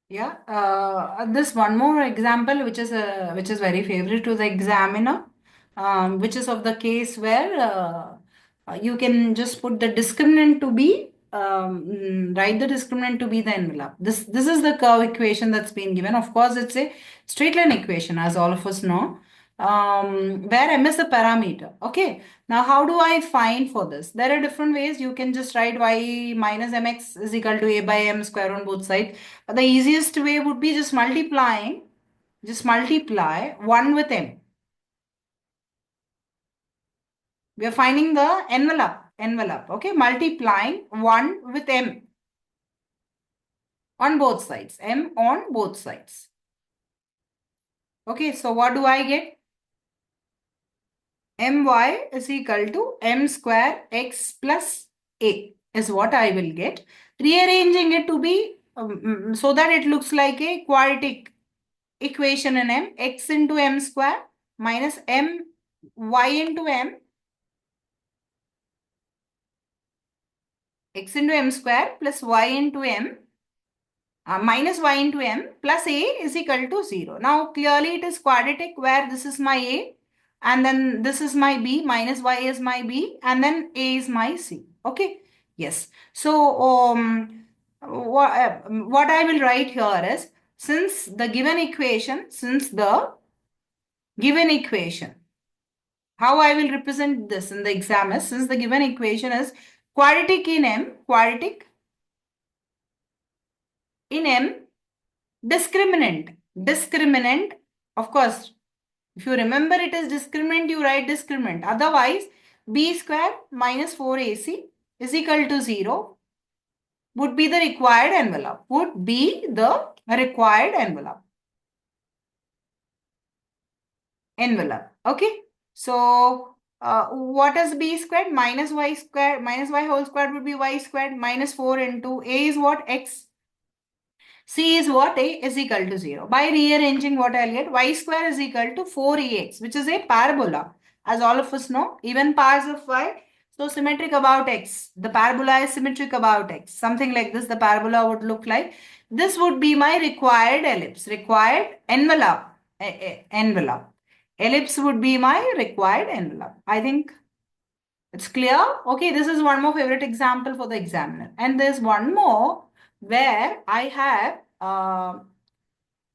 Yeah, this one more example, which is very favorite to the examiner, which is of the case where you can just put the discriminant to be write the discriminant to be the envelope. This is the curve equation that's been given. Of course, it's a straight line equation, as all of us know, where m is the parameter. Okay, now how do I find for this? There are different ways. You can just write y minus mx is equal to a by m square on both sides. The easiest way would be just multiply 1 with m. We are finding the envelope, okay? Multiplying 1 with m on both sides, m on both sides. Okay, so what do I get? My is equal to m square x plus a is what I will get. Rearranging it to be so that it looks like a quadratic equation in m, x into m square minus m y into m, x into m square plus y into m minus y into m plus a is equal to 0. Now clearly it is quadratic where this is my a and then this is my b, minus y is my b and then a is my c. Okay. Yes. So what I will write here is since the given equation, how I will represent this in the exam is, since the given equation is quadratic in m, discriminant, of course, if you remember it is discriminant, you write discriminant. Otherwise, b square minus 4ac is equal to 0 would be the required envelope, Okay. So, what is b squared? Minus y whole squared would be y squared minus 4 into a is what? X. C is what? A is equal to 0. By rearranging what I'll get, y square is equal to 4ax, which is a parabola. As all of us know, even powers of y, so symmetric about x. The parabola is symmetric about x. Something like this, the parabola would look like. This would be my required ellipse, required envelope. Ellipse would be my required envelope. I think it's clear. Okay, this is one more favorite example for the examiner. And there's one more where I have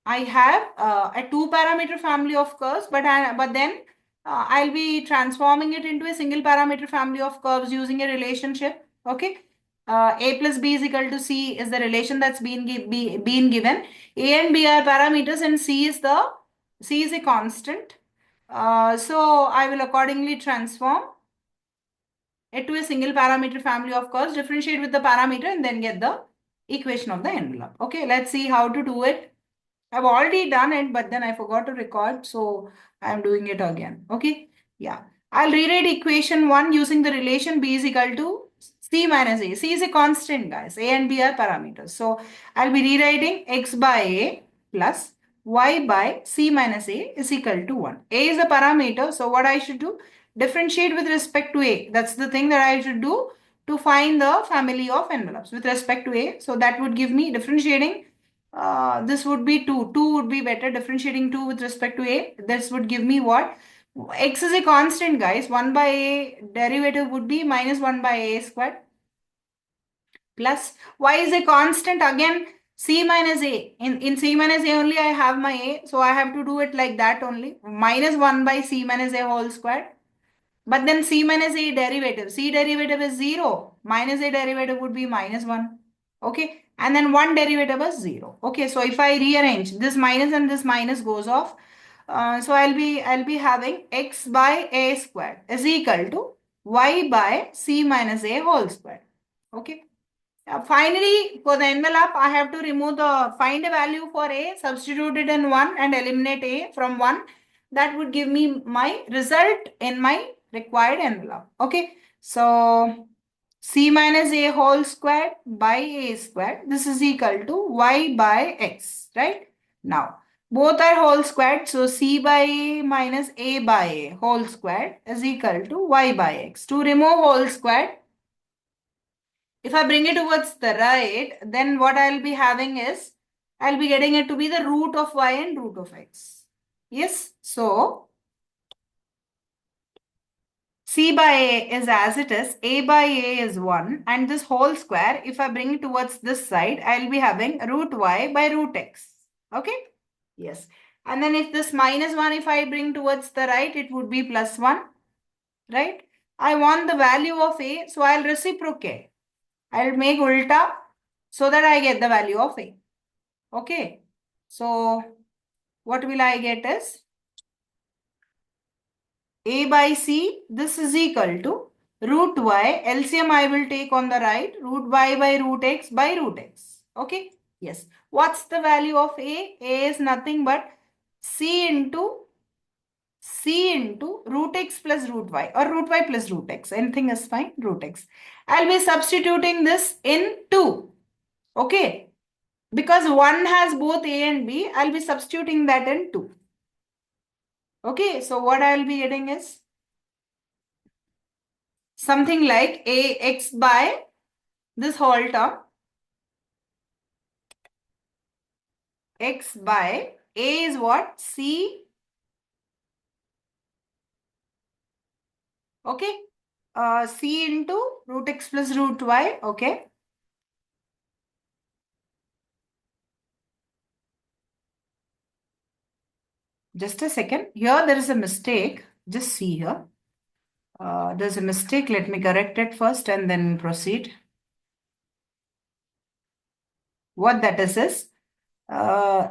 a two parameter family of curves, but then I'll be transforming it into a single parameter family of curves using a relationship. Okay. A plus b is equal to c is the relation that's been given. A and b are parameters and c is a constant. So I will accordingly transform it to a single parameter family of curves, differentiate with the parameter and then get the equation of the envelope. Okay, let's see how to do it. I've already done it, but then I forgot to record, so I'm doing it again. Okay, yeah. I'll rewrite equation 1 using the relation b is equal to c minus a. C is a constant, guys. A and b are parameters. So I'll be rewriting x by a plus y by c minus a is equal to 1. A is a parameter, so what I should do? Differentiate with respect to a. That's the thing that I should do to find the family of envelopes with respect to a. So that would give me differentiating. This would be 2. 2 would be better. Differentiating 2 with respect to a. This would give me what? X is a constant, guys. 1 by a derivative would be minus 1 by a squared plus y is a constant. Again, c minus a. In c minus a only I have my a. So I have to do it like that only. Minus 1 by c minus a whole squared. But then c minus a derivative. C derivative is 0. Minus a derivative would be minus 1. Okay. And then 1 derivative is 0. Okay. So if I rearrange this minus and this minus goes off. So I'll be having x by a squared is equal to y by c minus a whole squared. Okay. Finally, for the envelope, I have to remove find a value for a, substitute it in 1 and eliminate a from 1. That would give me my result in my required envelope. Okay. So, c minus a whole squared by a squared. This is equal to y by x, right? Now, both are whole squared. So, c by a minus a by a whole squared is equal to y by x. To remove whole squared, if I bring it towards the right, then what I'll be having is I'll be getting it to be the root of y and root of x. Yes, so c by a is as it is, a by a is 1, and this whole square, if I bring it towards this side, I'll be having root y by root x. Okay? Yes. And then if this minus 1, if I bring towards the right, it would be plus 1, right? I want the value of a, so I'll reciprocate. I'll make ulta so that I get the value of a. Okay? So what will I get is a by c, this is equal to root y, LCM I will take on the right, root y by root x by root x. Okay? Yes. What's the value of a? A is nothing but c into root x plus root y or root y plus root x. Anything is fine, root x. I'll be substituting this in 2. Okay? Because 1 has both a and b, I'll be substituting that in 2. Okay? So what I'll be getting is something like a x by this whole term, x by a is what? C. Okay. C into root x plus root y. Okay. Just a second. Here there is a mistake. Just see here. There's a mistake. Let me correct it first and then proceed. What that is uh,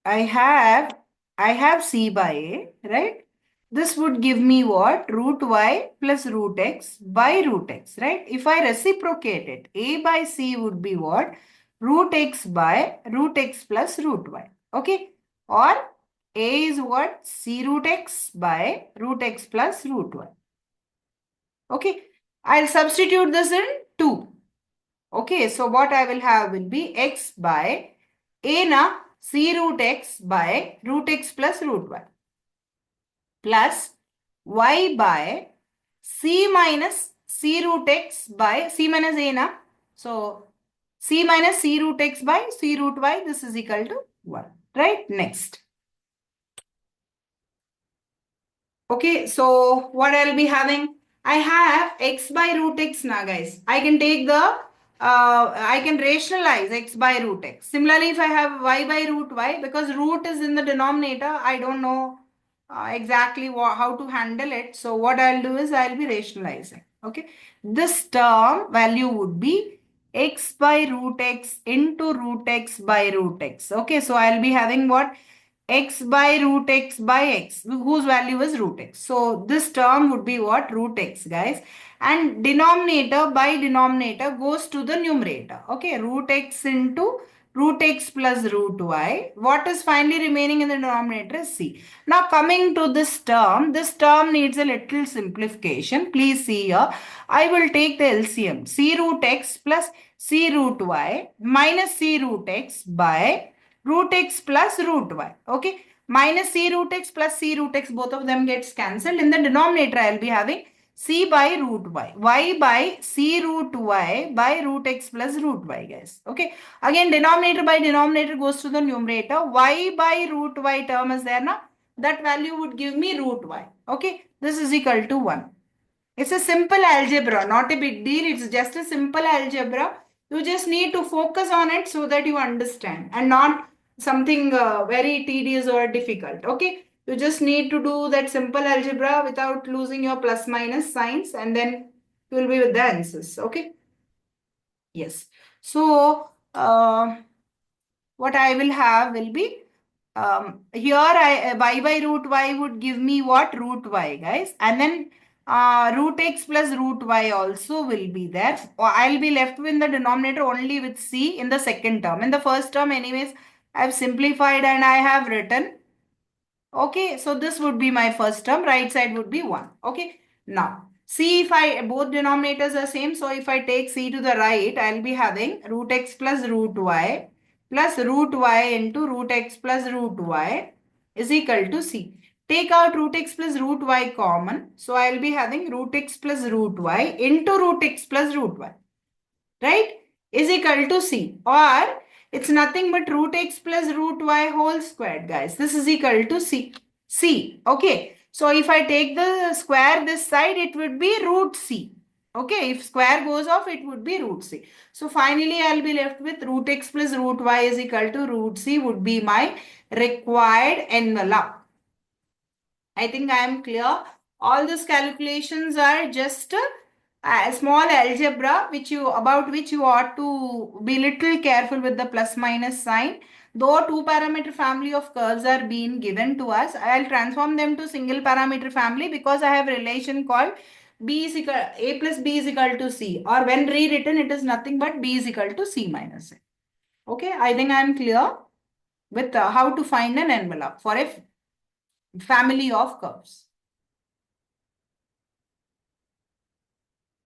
I have c by a, right? This would give me what? Root y plus root x by root x, right? If I reciprocate it, a by c would be what? Root x by root x plus root y, okay? Or a is what? C root x by root x plus root y, okay? I'll substitute this in 2. Okay, so what I will have will be x by a na c root x by root x plus root y plus y by c minus c root x by c minus a na. So c minus c root x by c root y, this is equal to 1. Right? Next. Okay, so what I'll be having? I have x by root x now, guys. I can take I can rationalize x by root x. Similarly, if I have y by root y, because root is in the denominator, I don't know exactly how to handle it. So what I'll do is I'll be rationalizing. Okay, this term value would be x by root x into root x by root x. Okay, so I'll be having what? X by root x by x, whose value is root x. So this term would be what? Root x, guys. And denominator by denominator goes to the numerator. Okay, root x into root x plus root y. What is finally remaining in the denominator is c. Now coming to this term needs a little simplification. Please see here. I will take the LCM. C root x plus c root y minus c root x by root x plus root y. Okay. Minus c root x plus c root x, both of them gets cancelled. In the denominator, I will be having c by root y. Y by c root y by root x plus root y, guys. Okay. Again, denominator by denominator goes to the numerator. Y by root y term is there now. That value would give me root y. Okay. This is equal to 1. It's a simple algebra, not a big deal. It's just a simple algebra. You just need to focus on it so that you understand and not something very tedious or difficult. Okay. You just need to do that simple algebra without losing your plus minus signs, and then you will be with the answers. Okay. Yes. So, what I will have will be here y by root y would give me what? Root y, guys. And then root x plus root y also will be there. I'll be left with the denominator only with c in the second term. In the first term anyways, I've simplified and I have written. Okay, so this would be my first term. Right side would be 1. Okay, now see, if both denominators are same. So if I take c to the right, I'll be having root x plus root y plus root y into root x plus root y is equal to c. Take out root x plus root y common. So I'll be having root x plus root y into root x plus root y, right, is equal to c. Or It's nothing but root x plus root y whole squared, guys. This is equal to c. C. Okay. So if I take the square this side, it would be root c. Okay. If square goes off, it would be root c. So finally, I'll be left with root x plus root y is equal to root c would be my required envelope. I think I am clear. All these calculations are just a small algebra about which you ought to be little careful with the plus minus sign. Though two parameter family of curves are being given to us, I'll transform them to single parameter family because I have relation called b is equal a plus b is equal to c, or when rewritten it is nothing but b is equal to c minus a. Okay, I think I am clear with how to find an envelope for a family of curves.